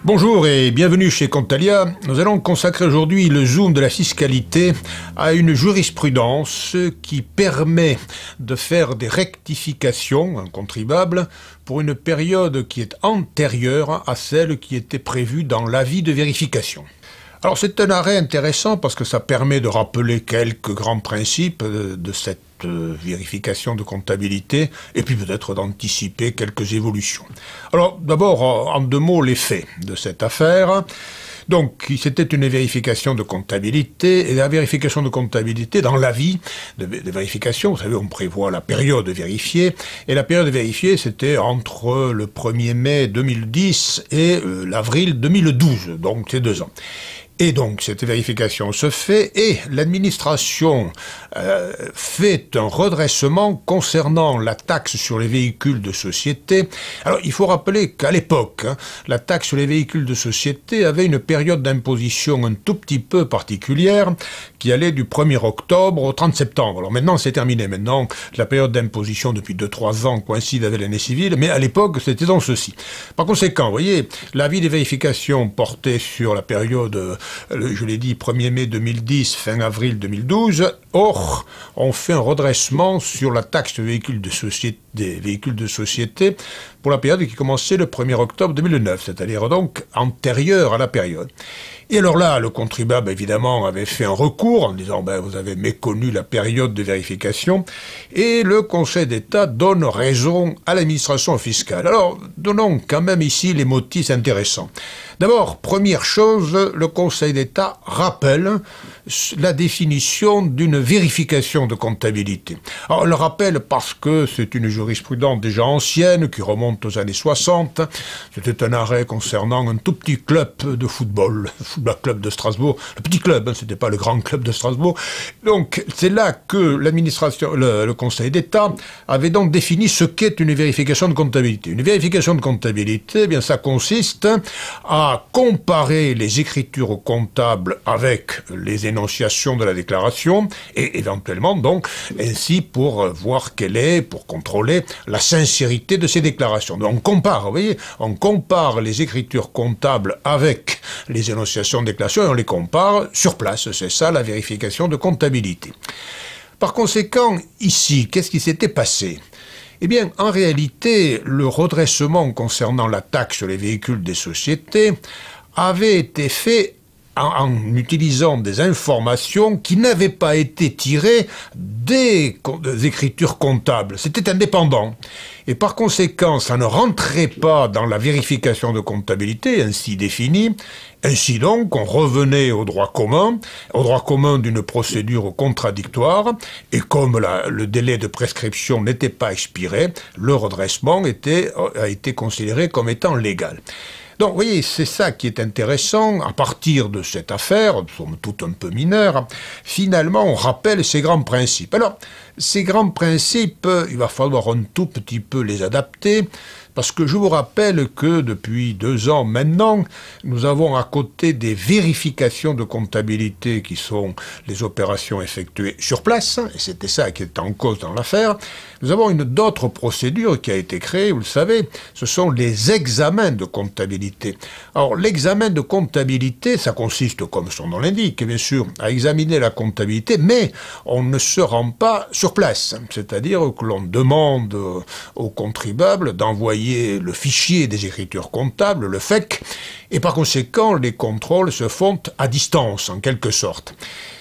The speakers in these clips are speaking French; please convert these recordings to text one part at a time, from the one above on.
Bonjour et bienvenue chez Comptalia. Nous allons consacrer aujourd'hui le zoom de la fiscalité à une jurisprudence qui permet de faire des rectifications, un contribuable, pour une période qui est antérieure à celle qui était prévue dans l'avis de vérification. Alors c'est un arrêt intéressant parce que ça permet de rappeler quelques grands principes de cette vérification de comptabilité et puis peut-être d'anticiper quelques évolutions. Alors d'abord, en deux mots, les faits de cette affaire. Donc, c'était une vérification de comptabilité, et la vérification de comptabilité, dans l'avis de vérification, vous savez, on prévoit la période vérifiée, et la période vérifiée, c'était entre le 1er mai 2010 et l'avril 2012, donc c'est 2 ans. Et donc, cette vérification se fait et l'administration fait un redressement concernant la taxe sur les véhicules de société. Alors, il faut rappeler qu'à l'époque, la taxe sur les véhicules de société avait une période d'imposition un tout petit peu particulière qui allait du 1er octobre au 30 septembre. Alors maintenant, c'est terminé. Maintenant, la période d'imposition depuis 2-3 ans coïncide avec l'année civile, mais à l'époque, c'était donc ceci. Par conséquent, vous voyez, l'avis des vérifications portait sur la période je l'ai dit, 1er mai 2010, fin avril 2012. Or, on fait un redressement sur la taxe des véhicules de société pour la période qui commençait le 1er octobre 2009, c'est-à-dire donc antérieure à la période. Et alors là, le contribuable, évidemment, avait fait un recours en disant « vous avez méconnu la période de vérification » et le Conseil d'État donne raison à l'administration fiscale. Alors, donnons quand même ici les motifs intéressants. D'abord, première chose, le Conseil d'État rappelle la définition d'une vérification de comptabilité. Alors, on le rappelle parce que c'est une jurisprudence déjà ancienne qui remonte aux années 60. C'était un arrêt concernant un tout petit club de football, le Football Club de Strasbourg. Le petit club, hein, c'était pas le grand club de Strasbourg. Donc, c'est là que l'administration, le Conseil d'État avait donc défini ce qu'est une vérification de comptabilité. Une vérification de comptabilité, eh bien, ça consiste à comparer les écritures comptables avec les énonciations de la déclaration et éventuellement donc ainsi pour voir pour contrôler la sincérité de ces déclarations. Donc on compare, vous voyez, on compare les écritures comptables avec les énonciations de déclaration et on les compare sur place. C'est ça la vérification de comptabilité. Par conséquent, ici, qu'est-ce qui s'était passé ? Eh bien, en réalité, le redressement concernant la taxe sur les véhicules des sociétés avait été fait en utilisant des informations qui n'avaient pas été tirées des écritures comptables. C'était indépendant. Et par conséquent, ça ne rentrait pas dans la vérification de comptabilité ainsi définie. Ainsi donc, on revenait au droit commun d'une procédure contradictoire, et comme le délai de prescription n'était pas expiré, le redressement a été considéré comme étant légal. Donc, vous voyez, c'est ça qui est intéressant. À partir de cette affaire, somme toute un peu mineure, finalement, on rappelle ces grands principes. Alors, ces grands principes, il va falloir un tout petit peu les adapter, parce que je vous rappelle que depuis 2 ans maintenant, nous avons à côté des vérifications de comptabilité qui sont les opérations effectuées sur place, et c'était ça qui est en cause dans l'affaire, nous avons une autre procédure qui a été créée, vous le savez, ce sont les examens de comptabilité. Alors l'examen de comptabilité, ça consiste, comme son nom l'indique, bien sûr, à examiner la comptabilité, mais on ne se rend pas sur place, c'est-à-dire que l'on demande aux contribuables d'envoyer le fichier des écritures comptables, le FEC, et par conséquent, les contrôles se font à distance, en quelque sorte.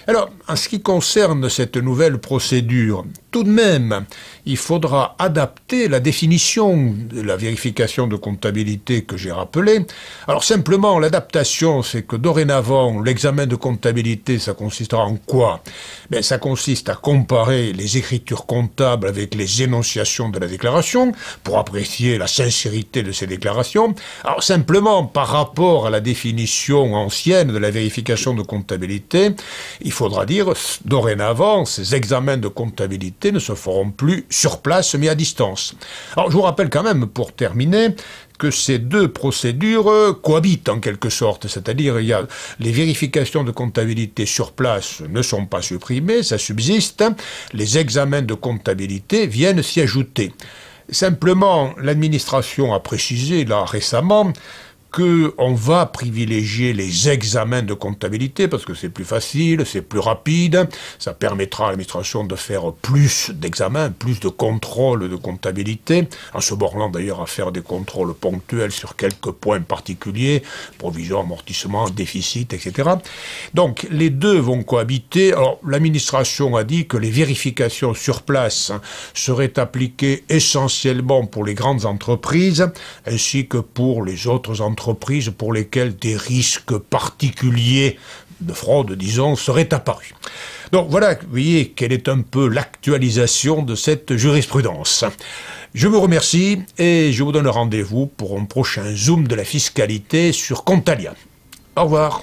Alors, en ce qui concerne cette nouvelle procédure, tout de même, il faudra adapter la définition de la vérification de comptabilité que j'ai rappelée. Alors simplement, l'adaptation, c'est que dorénavant, l'examen de comptabilité, ça consistera en quoi? Ben, ça consiste à comparer les écritures comptables avec les énonciations de la déclaration, pour apprécier la sincérité de ces déclarations. Alors simplement, par rapport à la définition ancienne de la vérification de comptabilité, il faudra dire, dorénavant, ces examens de comptabilité ne se feront plus sur place, mais à distance. Alors, je vous rappelle quand même, pour terminer, que ces deux procédures cohabitent en quelque sorte, c'est-à-dire il y a les vérifications de comptabilité sur place ne sont pas supprimées, ça subsiste, les examens de comptabilité viennent s'y ajouter. Simplement, l'administration a précisé là récemment qu'on va privilégier les examens de comptabilité parce que c'est plus facile, c'est plus rapide, ça permettra à l'administration de faire plus d'examens, plus de contrôles de comptabilité, en se bornant d'ailleurs à faire des contrôles ponctuels sur quelques points particuliers, provision, amortissement, déficit, etc. Donc les deux vont cohabiter. Alors l'administration a dit que les vérifications sur place seraient appliquées essentiellement pour les grandes entreprises, ainsi que pour les autres entreprises pour lesquelles des risques particuliers de fraude, disons, seraient apparus. Donc voilà, vous voyez quelle est un peu l'actualisation de cette jurisprudence. Je vous remercie et je vous donne rendez-vous pour un prochain Zoom de la fiscalité sur Contalia. Au revoir.